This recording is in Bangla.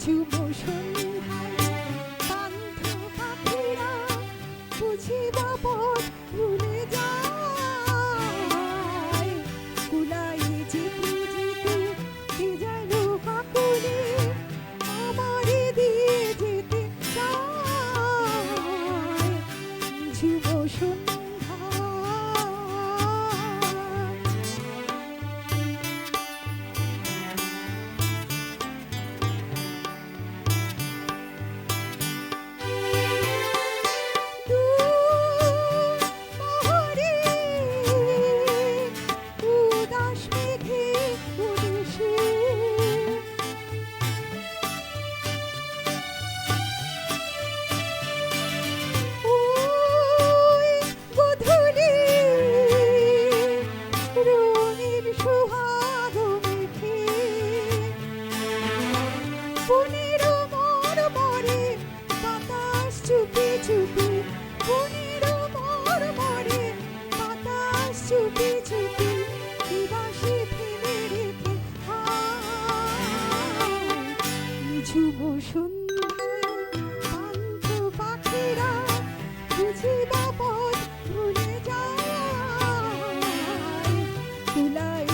ঝুম সন্ধ্যায় পান্থ পাখিরা বুঝি বাপদ ভুলে যায়। কুলাই যেতে যেতে কে যেন কাকুলি আমারে দিয়ে যেতে চায়। ঝুম বনেরও মরমরে বাতাস চুপি চুপি, বনেরও মরমরে বাতাস চুপি চুপি, দিবাসে ফেলে রেখে ঝুম সন্ধ্যায় পান্থ পাখিরা বুঝি বাপদ ভুলে যায়। কুলাই